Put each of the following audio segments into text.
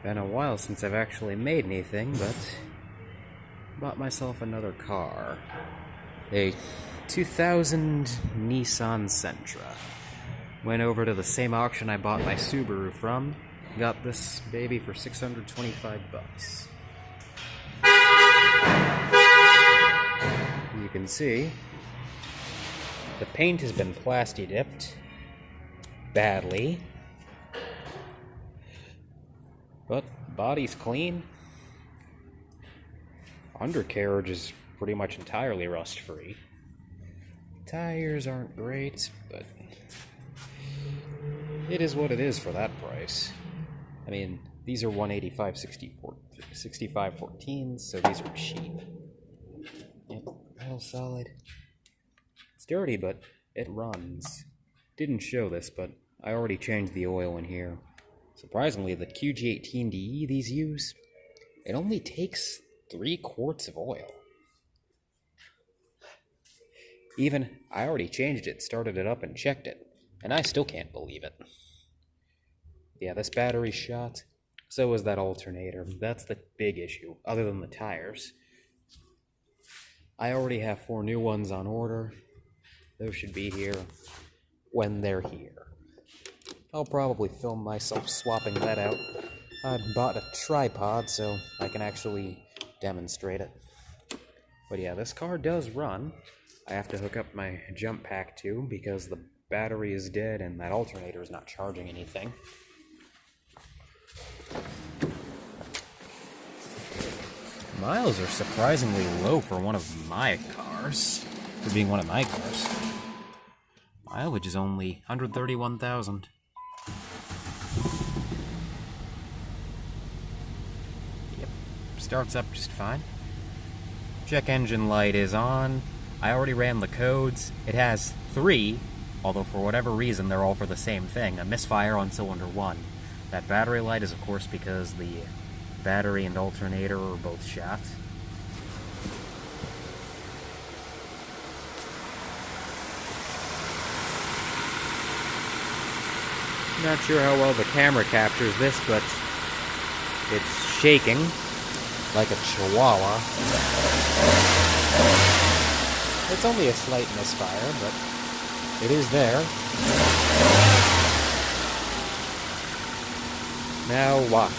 Been a while since I've actually made anything, but bought myself another car. A 2000 Nissan Sentra. Went over to the same auction I bought my Subaru from. Got this baby for 625 bucks. You can see the paint has been plasti dipped badly. But body's clean. Undercarriage is pretty much entirely rust-free. Tires aren't great, but it is what it is for that price. I mean, these are 185 65 14s, so these are cheap. Yep, all solid. It's dirty, but it runs. Didn't show this, but I already changed the oil in here. Surprisingly, the QG18DE these use, it only takes 3 quarts of oil. Even, I already changed it, started it up, and checked it, and I still can't believe it. Yeah, this battery's shot. So is that alternator. That's the big issue, other than the tires. I already have 4 new ones on order. Those should be here when they're here. I'll probably film myself swapping that out. I bought a tripod so I can actually demonstrate it. But yeah, this car does run. I have to hook up my jump pack too because the battery is dead and that alternator is not charging anything. Miles are surprisingly low for one of my cars. For being one of my cars. Mileage is only 131,000. Yep, starts up just fine. Check engine light is on. I already ran the codes. It has 3, although for whatever reason they're all for the same thing. A misfire on cylinder 1. That battery light is of course because the battery and alternator are both shot. Not sure how well the camera captures this, but it's shaking like a chihuahua. It's only a slight misfire, but it is there. Now watch.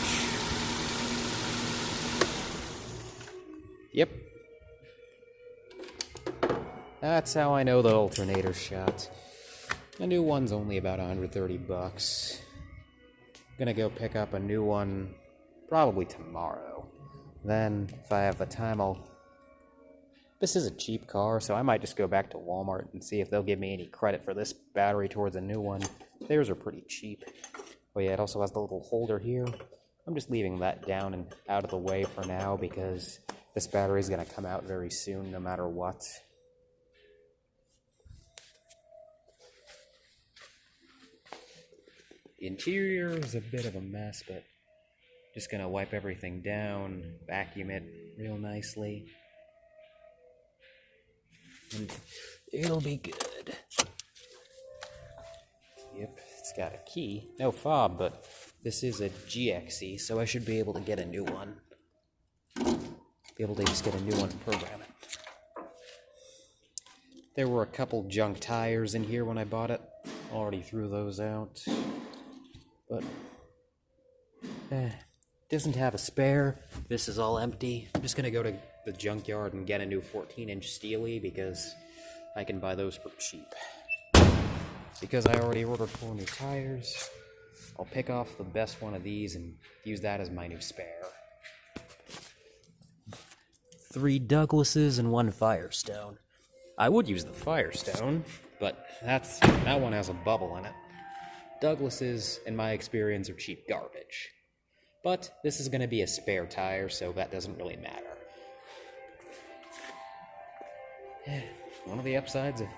Yep. That's how I know the alternator's shot. The new one's only about 130 bucks. Gonna go pick up a new one probably tomorrow. Then, if I have the time, This is a cheap car, so I might just go back to Walmart and see if they'll give me any credit for this battery towards a new one. Theirs are pretty cheap. Oh yeah, it also has the little holder here. I'm just leaving that down and out of the way for now because this battery is gonna come out very soon no matter what. The interior is a bit of a mess, but just gonna wipe everything down, vacuum it real nicely, and it'll be good. Yep, it's got a key. No fob, but this is a GXE, so I should be able to get a new one. Be able to just get a new one and program it. There were a couple junk tires in here when I bought it. Already threw those out. But doesn't have a spare. This is all empty. I'm just gonna go to the junkyard and get a new 14-inch Steely because I can buy those for cheap. Because I already ordered 4 new tires, I'll pick off the best one of these and use that as my new spare. 3 Douglases and 1 Firestone. I would use the Firestone, but that one has a bubble in it. Douglases, in my experience, are cheap garbage. But this is going to be a spare tire, so that doesn't really matter. One of the upsides of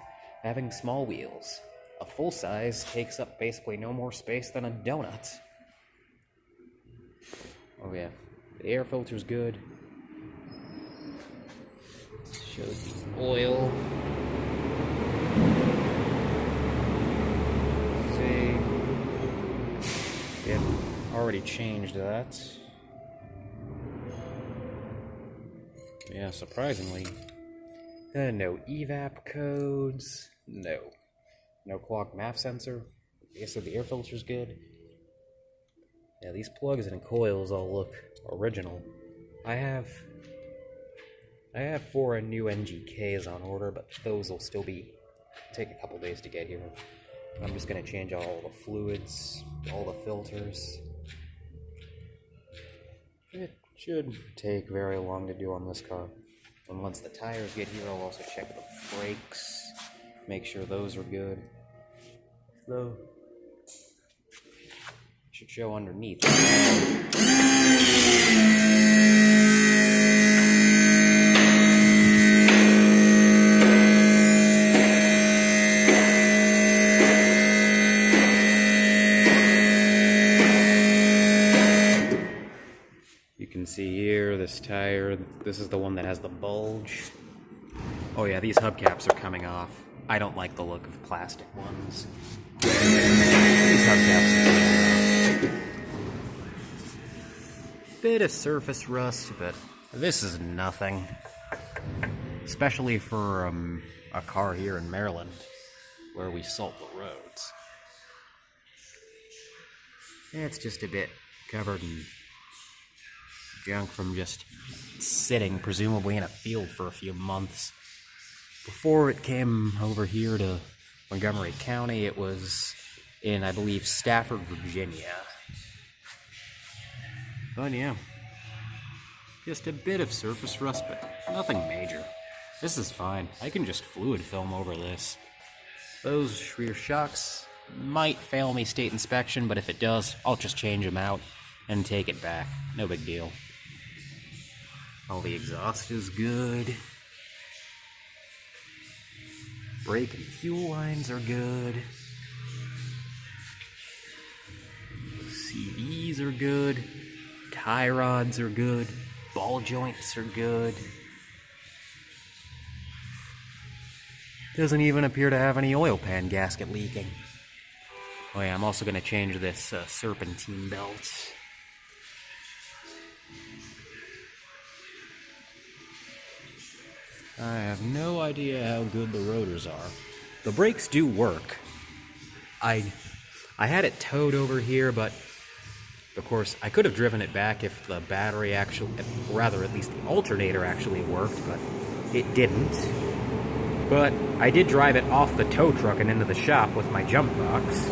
having small wheels. A full size takes up basically no more space than a donut. Oh yeah, the air filter's good. Shows the oil. already changed that. Yeah, surprisingly. No evap codes. No clock MAF sensor. I guess the air filter's good. Yeah, these plugs and coils all look original. I have 4 new NGKs on order, but those will still take a couple days to get here. I'm just gonna change out all the fluids, all the filters. It should take very long to do on this car. And once the tires get here, I'll also check the brakes, make sure those are good. So, should show underneath. You can see here, this tire, this is the one that has the bulge. Oh yeah, these hubcaps are coming off. I don't like the look of plastic ones. These hubcaps are coming off. Bit of surface rust, but this is nothing. Especially for a car here in Maryland, where we salt the roads. It's just a bit covered in junk from just sitting, presumably in a field for a few months. Before it came over here to Montgomery County, it was in, I believe, Stafford, Virginia. But yeah, just a bit of surface rust, but nothing major. This is fine. I can just fluid film over this. Those rear shocks might fail me state inspection, but if it does, I'll just change them out and take it back. No big deal. All the exhaust is good. Brake and fuel lines are good. CVs are good. Tie rods are good. Ball joints are good. Doesn't even appear to have any oil pan gasket leaking. Oh yeah, I'm also going to change this serpentine belt. I have no idea how good the rotors are. The brakes do work. I had it towed over here, but of course I could have driven it back if the battery actually, rather at least the alternator actually worked, but it didn't. But I did drive it off the tow truck and into the shop with my jump box.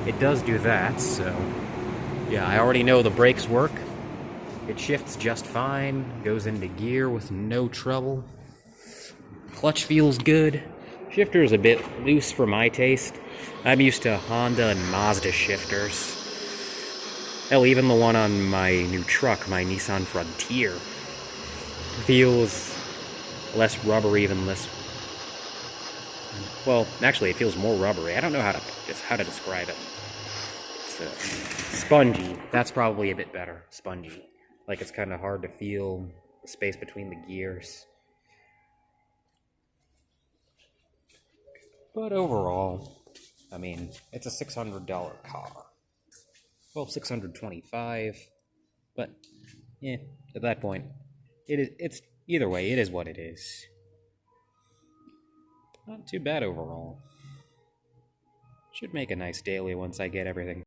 It does do that, so yeah, I already know the brakes work. It shifts just fine, goes into gear with no trouble. Clutch feels good. Shifter is a bit loose for my taste. I'm used to Honda and Mazda shifters. Hell, even the one on my new truck, my Nissan Frontier, feels less rubbery than this. Well, actually, it feels more rubbery. I don't know how to describe it. It's spongy. That's probably a bit better. Spongy. Like it's kind of hard to feel the space between the gears. But overall, I mean, it's a $600 car. Well, $625, but yeah, at that point, it's either way, it is what it is. Not too bad overall. Should make a nice daily once I get everything